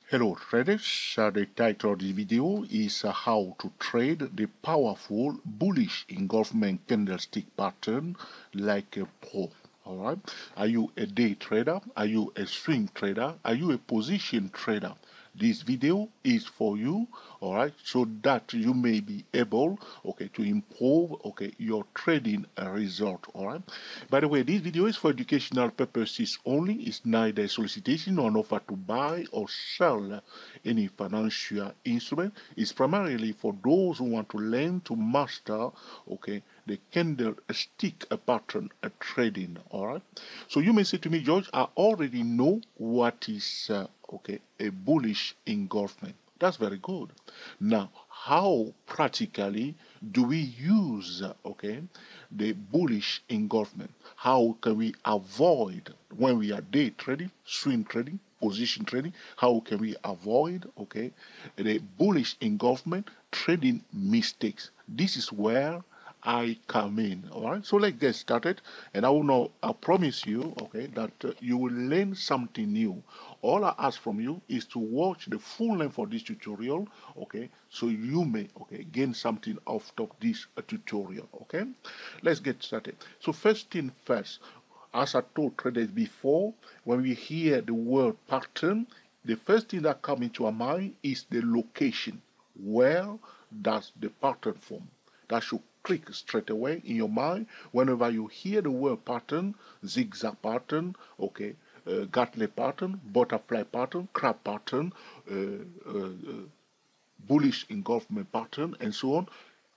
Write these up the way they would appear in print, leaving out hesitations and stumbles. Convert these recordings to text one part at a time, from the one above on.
Hello traders, the title of this video is how to trade the powerful bullish engulfment candlestick pattern like a pro. Alright, are you a day trader? Are you a swing trader? Are you a position trader? This video is for you, alright, so that you may be able, to improve, your trading result, alright. By the way, this video is for educational purposes only. It's neither solicitation or an offer to buy or sell any financial instrument. It's primarily for those who want to learn to master, the candlestick pattern trading, alright. So you may say to me, George, I already know what is a bullish engulfment. That's very good. Now, how practically do we use the bullish engulfment? How can we avoid, when we are day trading, swing trading, position trading, how can we avoid the bullish engulfment trading mistakes? This is where I come in. All right, so let's get started, and I promise you, that you will learn something new. All I ask from you is to watch the full length of this tutorial, so you may, gain something out of this tutorial. Okay, let's get started. So first thing first, as I told traders before, when we hear the word pattern, the first thing that comes into our mind is the location. Where does the pattern form? That should click straight away in your mind whenever you hear the word pattern, zigzag pattern, Gartley pattern, butterfly pattern, crab pattern, bullish engulfment pattern, and so on.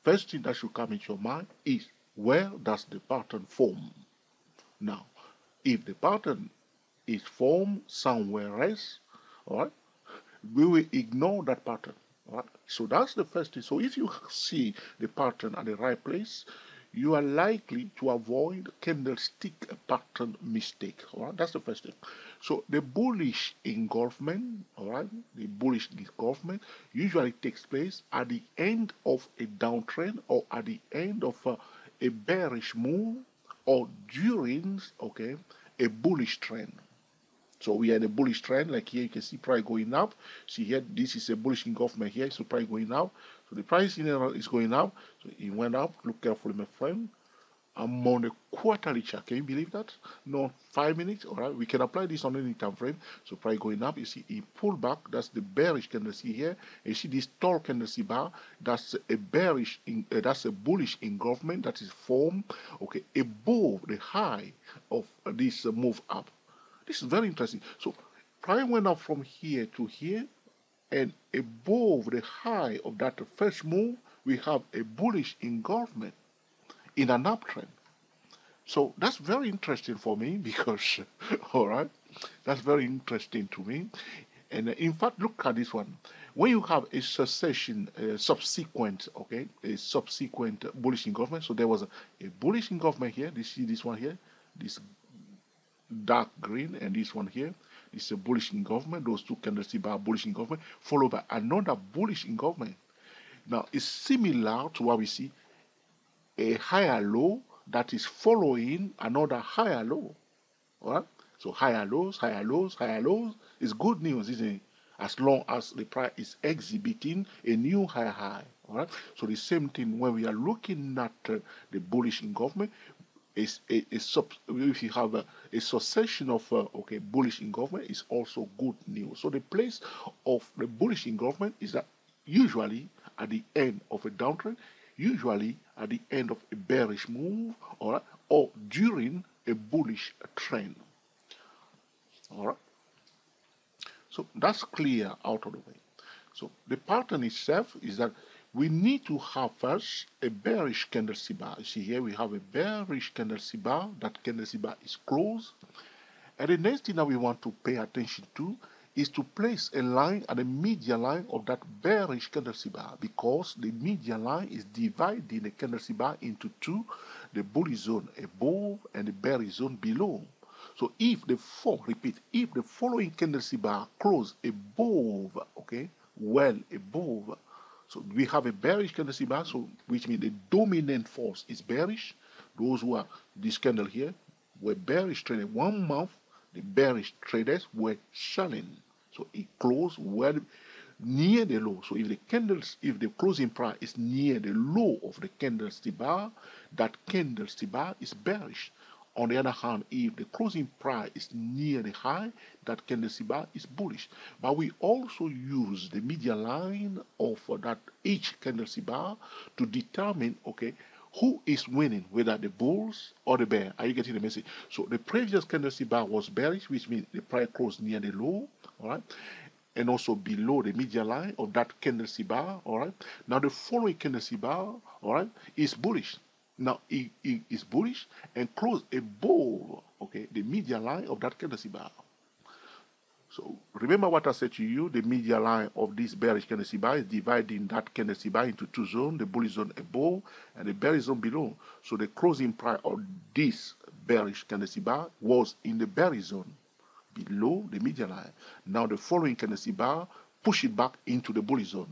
First thing that should come into your mind is where does the pattern form? Now, if the pattern is formed somewhere else, all right, we will ignore that pattern. Right? So that's the first thing. So if you see the pattern at the right place, you are likely to avoid candlestick pattern mistake. All right? That's the first thing. So the bullish engulfment, all right, the bullish engulfment usually takes place at the end of a downtrend or at the end of a bearish move or during a bullish trend. So we had a bullish trend, like here you can see price going up. See here, this is a bullish engulfment here, so price going up. So the price in general is going up. So it went up. Look carefully, my friend. I'm on a quarterly chart. Can you believe that? No, 5 minutes. All right, we can apply this on any time frame. So price going up. You see, it pulled back. That's the bearish candlestick here. And you see this tall candlestick bar. That's a bearish. That's a bullish engulfment that is formed above the high of this move up. This is very interesting. So price went up from here to here, and above the high of that first move, we have a bullish engulfment in an uptrend. So that's very interesting for me because, all right, that's very interesting to me. And in fact, look at this one. When you have a succession, subsequent bullish engulfment, so there was a bullish engulfment here. You see this one here, this dark green, and this one here is a bullish engulfment. Those two candlesticks are bullish engulfment, followed by another bullish engulfment. Now it's similar to what we see a higher low that is following another higher low. All right, so higher lows, higher lows, higher lows is good news, isn't it? As long as the price is exhibiting a new higher high. All right, so the same thing when we are looking at the bullish engulfment. If you have a succession of bullish engulfment, is also good news. So the place of the bullish engulfment is that usually at the end of a downtrend, usually at the end of a bearish move, or during a bullish trend. All right. So that's clear out of the way. So the pattern itself is that we need to have first a bearish candlestick bar. You see here we have a bearish candlestick bar. That candlestick bar is closed. And the next thing that we want to pay attention to is to place a line at the median line of that bearish candlestick bar, because the median line is dividing the candlestick bar into two, the bullish zone above and the bearish zone below. So if the if the following candlestick bar close above, well above, so we have a bearish candlestick bar, so which means the dominant force is bearish. Those who are this candle here were bearish trading 1 month. The bearish traders were selling. So it closed well near the low. So if the closing price is near the low of the candlestick bar, that candlestick bar is bearish. On the other hand, if the closing price is near the high, that candlestick bar is bullish. But we also use the median line of that each candlestick bar to determine, okay, who is winning, whether the bulls or the bear. Are you getting the message? So the previous candlestick bar was bearish, which means the price closed near the low, all right, and also below the median line of that candlestick bar, all right. Now the following candlestick bar, all right, is bullish. Now it is bullish and close above, okay, the median line of that candlestick bar. So remember what I said to you, the median line of this bearish candlestick bar is dividing that candlestick bar into two zones, the bullish zone above and the bearish zone below. So the closing price of this bearish candlestick bar was in the bearish zone below the median line. Now the following candlestick bar push it back into the bullish zone.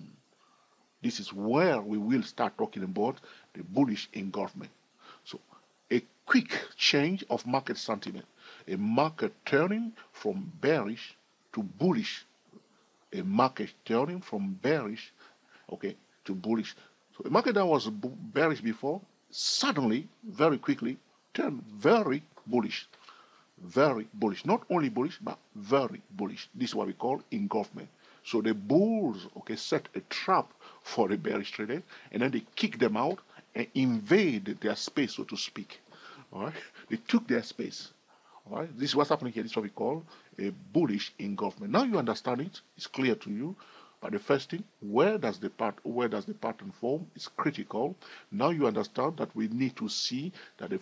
This is where we will start talking about the bullish engulfment. So a quick change of market sentiment, a market turning from bearish to bullish, a market turning from bearish, okay, to bullish. So a market that was bearish before suddenly, very quickly, turned very bullish. Very bullish. Not only bullish, but very bullish. This is what we call engulfment. So the bulls, okay, set a trap for the bearish traders, and then they kick them out and invade their space, so to speak. All right, they took their space. All right, this is what's happening here. This is what we call a bullish engulfment. Now you understand it. It's clear to you. But the first thing, where does the pattern form is critical. Now you understand that we need to see that the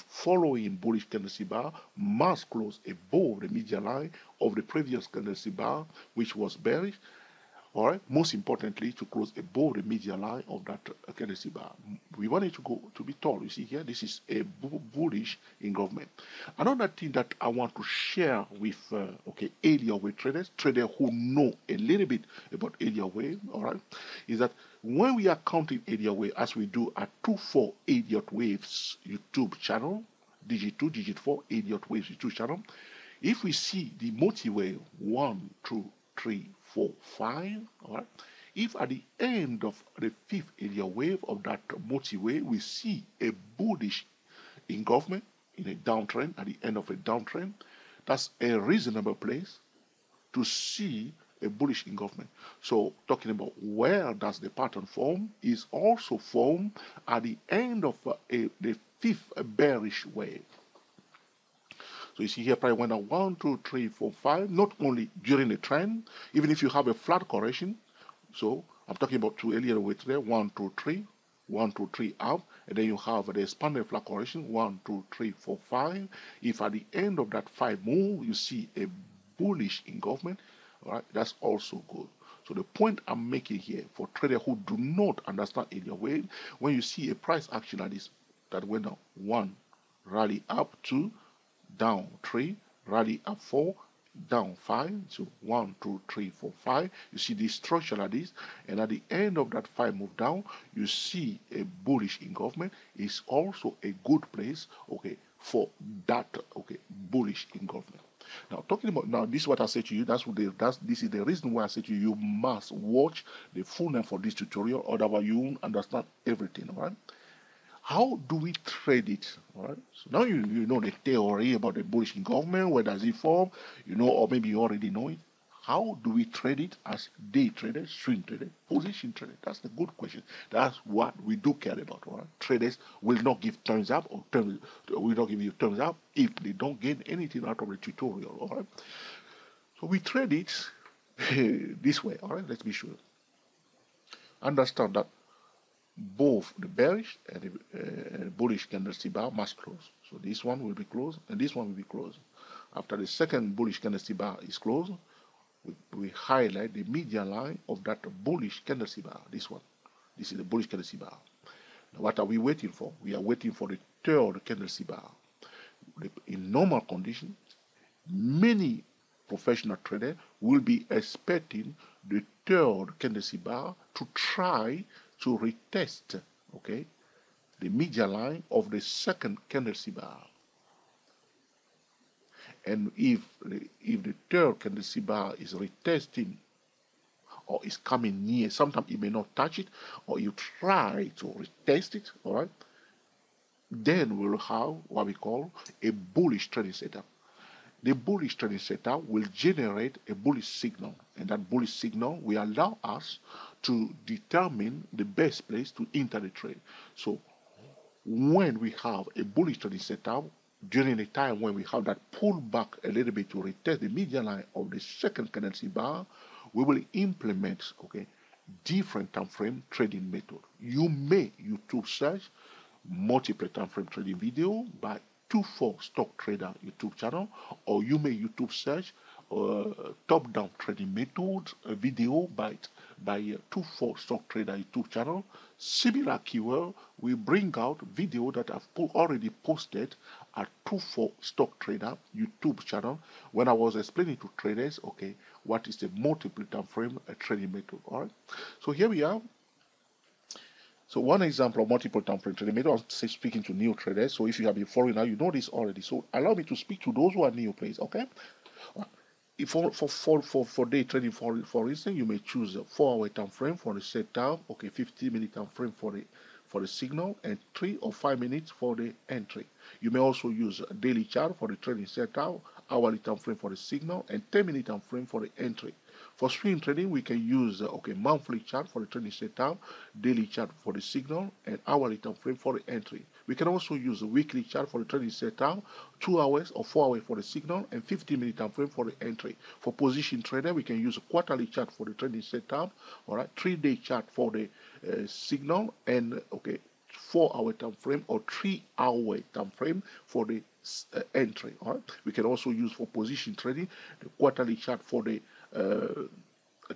following bullish candlestick bar must close above the median line of the previous candlestick bar, which was bearish. All right. Most importantly, to close above the median line of that candlestick bar. We want it to be tall. You see here, this is a bullish engulfment. Another thing that I want to share with area wave traders who know a little bit about area wave, all right, is that when we are counting area wave, as we do at 2-4 Idiot Waves YouTube channel, digit 2, digit 4 Idiot Waves YouTube channel, if we see the multi-wave 1, 2, 3, 4, 5, all right. If at the end of the fifth area wave of that multi-wave, we see a bullish engulfment in a downtrend, at the end of a downtrend, that's a reasonable place to see a bullish engulfment. So talking about where does the pattern form is also formed at the end of the fifth bearish wave. So you see here, probably went up 1, 2, 3, 4, 5, not only during the trend, even if you have a flat correction. So I'm talking about two earlier weights there, 1, 2, 3, 1, 2, 3 up, and then you have the expanded flat correction, 1, 2, 3, 4, 5. If at the end of that 5 move, you see a bullish engulfment, all right, that's also good. So the point I'm making here for traders who do not understand area wave, when you see a price action like this that went down 1, rally up 2, down 3, rally up 4, down 5, so 1, 2, 3, 4, 5. You see this structure like this, and at the end of that 5 move down, you see a bullish engulfment. Is also a good place, okay, for that, okay, bullish engulfment. Now talking about, now this is what I say to you. This is the reason why I say to you, you must watch the full name for this tutorial, otherwise you won't understand everything. All right. How do we trade it? All right. So now you know the theory about the bullish engulfment. Where does it form? You know, or maybe you already know it. How do we trade it as day trader, swing trader, position trader? That's the good question. That's what we do care about. All right? Traders will not give thumbs up or will not give you thumbs up if they don't gain anything out of the tutorial. All right. So we trade it this way. All right. Let's be sure. Understand that both the bearish and the bullish candlestick bar must close. So this one will be closed and this one will be closed. After the second bullish candlestick bar is closed, we highlight the median line of that bullish candlestick bar. This one. This is the bullish candlestick bar. Now what are we waiting for? We are waiting for the third candlestick bar. In normal conditions, many professional traders will be expecting the third candlestick bar to try to retest, okay, the median line of the second candlestick bar. And if the third candlestick bar is retesting or is coming near, sometimes you may not touch it, or you try to retest it, all right, then we'll have what we call a bullish trading setup. The bullish trading setup will generate a bullish signal, and that bullish signal will allow us to determine the best place to enter the trade. So when we have a bullish trading setup, during the time when we have that pullback a little bit to retest the median line of the second candlestick bar, we will implement different time frame trading method. You may YouTube search multiple time frame trading video by 24 Stock Trader YouTube channel, or you may YouTube search top-down trading methods video by 24 Stock Trader YouTube channel. Similar keyword, we bring out video that I've already posted at 24 Stock Trader YouTube channel when I was explaining to traders, what is the multiple time frame trading method. All right. So here we are. So one example of multiple time frame trading method, I'm speaking to new traders. So if you have been following now, you know this already. So allow me to speak to those who are new, please. Okay. For day trading, for instance, you may choose a 4-hour time frame for the setup, 50-minute time frame for the signal, and 3 or 5 minutes for the entry. You may also use a daily chart for the trading setup, hourly time frame for the signal, and 10-minute time frame for the entry. For swing trading, we can use monthly chart for the trading setup, daily chart for the signal, and hourly time frame for the entry. We can also use a weekly chart for the trading setup, 2 hours or 4 hours for the signal, and 15-minute time frame for the entry. For position trader, we can use a quarterly chart for the trading setup, all right, 3-day chart for the signal, and 4-hour time frame or 3-hour time frame for the entry. All right. We can also use for position trading the quarterly chart for the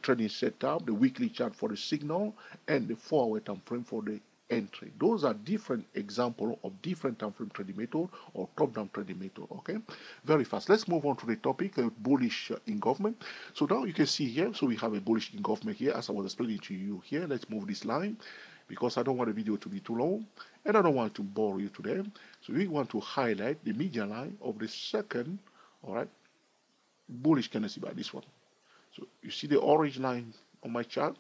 trading setup, the weekly chart for the signal, and the 4-hour time frame for the entry. Those are different examples of different time frame trading method or top-down trading method. Okay, very fast. Let's move on to the topic bullish engulfment. So now you can see here. So we have a bullish engulfment here, as I was explaining to you here. Let's move this line, because I don't want the video to be too long and I don't want to bore you today. So we want to highlight the median line of the second, all right, bullish candlestick by this one. So you see the orange line on my chart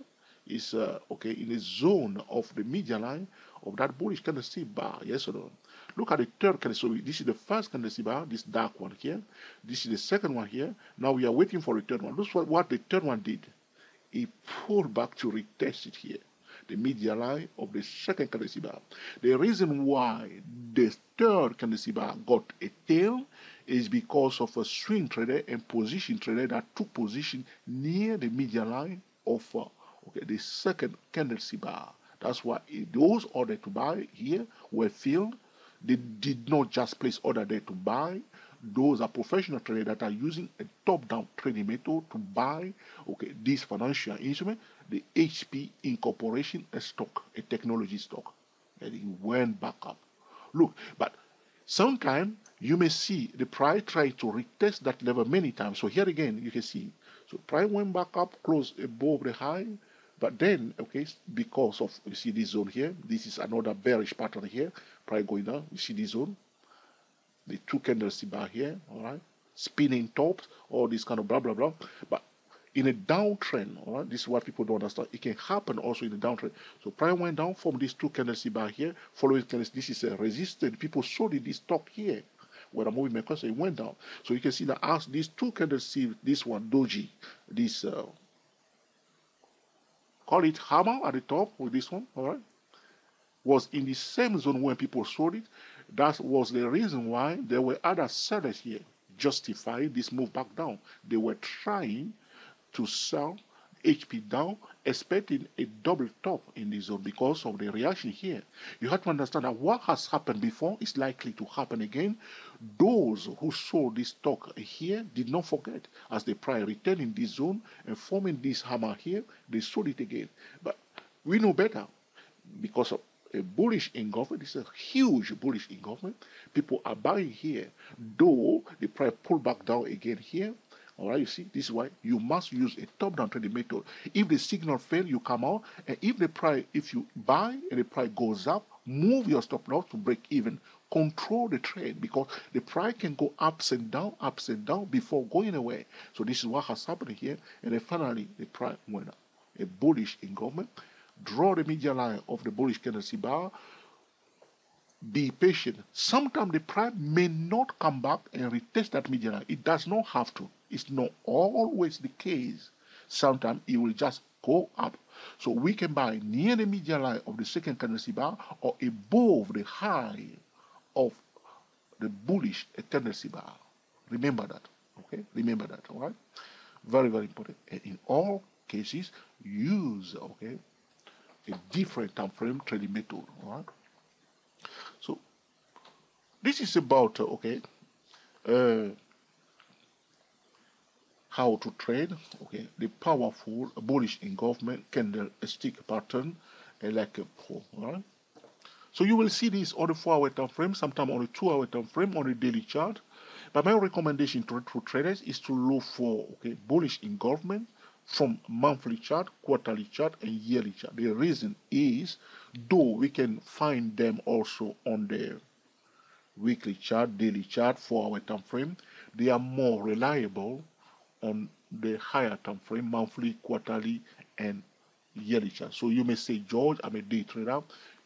is in the zone of the median line of that bullish candlestick bar. Yes or no? Look at the third candlestick. So this is the first candlestick bar, this dark one here. This is the second one here. Now we are waiting for the third one. Look what the third one did. It pulled back to retest it here, the median line of the second candlestick bar. The reason why the third candlestick bar got a tail is because of a swing trader and position trader that took position near the median line of the second candlestick bar. That's why those orders to buy here were filled. They did not just place order there to buy. Those are professional traders that are using a top-down trading method to buy this financial instrument, the HP Incorporation stock, a technology stock, and it went back up. Look, but sometimes you may see the price try to retest that level many times. So here again, you can see, so price went back up, close above the high, but then, because of, you see this zone here, this is another bearish pattern here, price going down, you see this zone, the 2 candlestick bar here, all right, spinning tops, all this kind of blah, blah, blah. But in a downtrend, all right, this is what people don't understand. It can happen also in a downtrend. So price went down from these 2 candlestick bar here, following candlestick. This is a resistance. People sold this stock here, where I'm moving my cursor, it went down. So you can see that as these 2 candlesticks, this one, doji, this, call it hammer at the top with this one, all right, was in the same zone when people sold it. That was the reason why there were other sellers here justifying this move back down. They were trying to sell HP down, expecting a double top in this zone because of the reaction here. You have to understand that what has happened before is likely to happen again. Those who sold this stock here did not forget, as the price returned in this zone and forming this hammer here, they sold it again. But we know better, because of a bullish engulfment. This is a huge bullish engulfment. People are buying here, though the price pulled back down again here, All right, you see, this is why you must use a top-down trading method. If the signal fail, you come out, and if you buy and the price goes up, move your stop loss to break even. Control the trade because the price can go ups and down before going away. So this is what has happened here, and then finally the price went up. A bullish engulfment. Draw the median line of the bullish candlestick bar. Be patient. Sometimes the price may not come back and retest that median line. It does not have to. It's not always the case. Sometimes it will just go up. So we can buy near the median line of the second candlestick bar or above the high of the bullish candlestick bar. Remember that. Okay? Remember that. All right? Very, very important. And in all cases, use a different time frame trading method. All right? So this is about how to trade the powerful bullish engulfment candlestick pattern like a pro. Right? So you will see this on the 4-hour time frame, sometimes on the 2-hour time frame, on the daily chart. But my recommendation to traders is to look for bullish engulfment from monthly chart, quarterly chart, and yearly chart. The reason is, though we can find them also on the weekly chart, daily chart, 4-hour time frame, they are more reliable on the higher time frame, monthly, quarterly, and yearly chart. So you may say, George, I'm a day trader.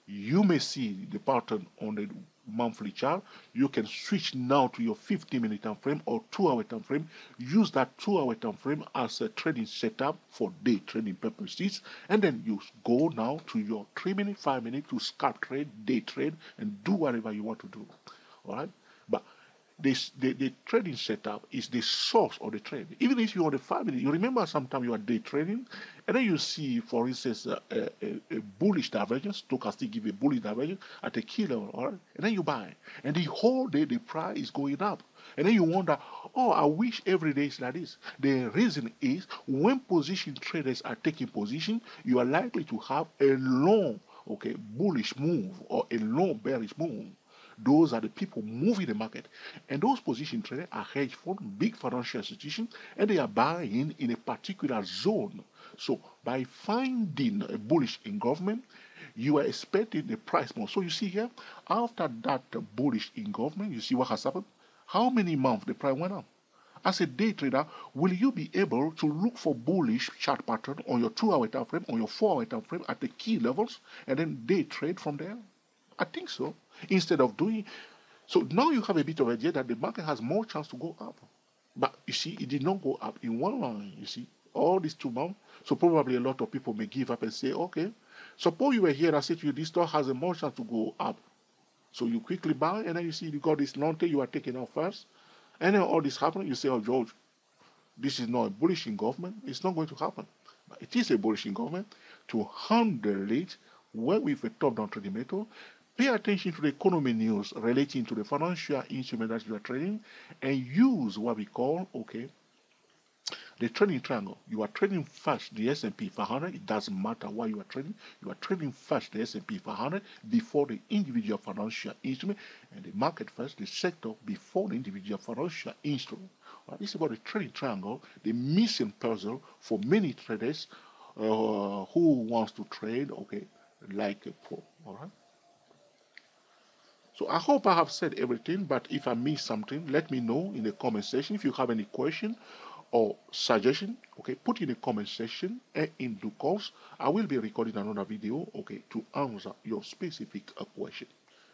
You may see the pattern on the monthly chart. You can switch now to your 50-minute time frame or 2-hour time frame. Use that 2-hour time frame as a trading setup for day trading purposes, and then you go now to your 3-minute, 5-minute to scalp trade, day trade, and do whatever you want to do. All right, but the trading setup is the source of the trade. Even if you're on the 5-minute, you remember sometimes you are day trading, and then you see, for instance, a bullish divergence, stochastic give a bullish divergence at a key level, all right? And then you buy, and the whole day the price is going up. And then you wonder, oh, I wish every day is like this. The reason is when position traders are taking position, you are likely to have a long, bullish move or a long bearish move. Those are the people moving the market. And those position traders are hedge funds, big financial institutions, and they are buying in a particular zone. So by finding a bullish engulfment, you are expecting the price more. So you see here, after that bullish engulfment, you see what has happened? How many months the price went up? As a day trader, will you be able to look for bullish chart pattern on your 2-hour time frame, on your 4-hour time frame at the key levels, and then day trade from there? I think so. Instead of doing so, now you have a bit of idea that the market has more chance to go up. But you see, it did not go up in one line. You see, all these 2 months. So probably a lot of people may give up and say, okay, suppose you were here, I said to you, this stock has a more chance to go up. So you quickly buy, and then you see you got this long tail, you are taking out first. And then all this happening, you say, oh, George, this is not a bullish engulfment. It's not going to happen. But it is a bullish engulfment. To handle it well with a top-down trading method, pay attention to the economy news relating to the financial instrument that you are trading, and use what we call, the trading triangle. You are trading first the S&P 500. It doesn't matter why you are trading. You are trading first the S&P 500 before the individual financial instrument, and the market first, the sector before the individual financial instrument. Well, this is about the trading triangle, the missing puzzle for many traders who wants to trade, like a pro. All right. So I hope I have said everything, but if I missed something, let me know in the comment section. If you have any question or suggestion, put in the comment section, and in due course, I will be recording another video, to answer your specific question.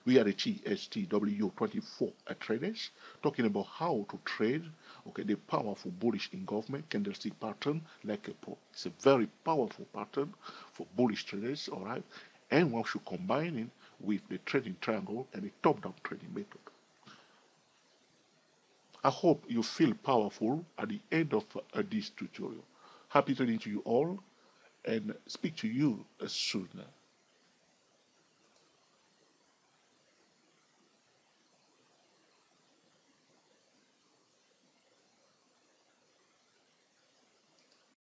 We are the TSTW24 traders, talking about how to trade, the powerful bullish engulfment candlestick pattern like a pro. It's a very powerful pattern for bullish traders, all right? And one should combine it with the trading triangle and the top-down trading method. I hope you feel powerful at the end of this tutorial. Happy trading to you all, and speak to you soon.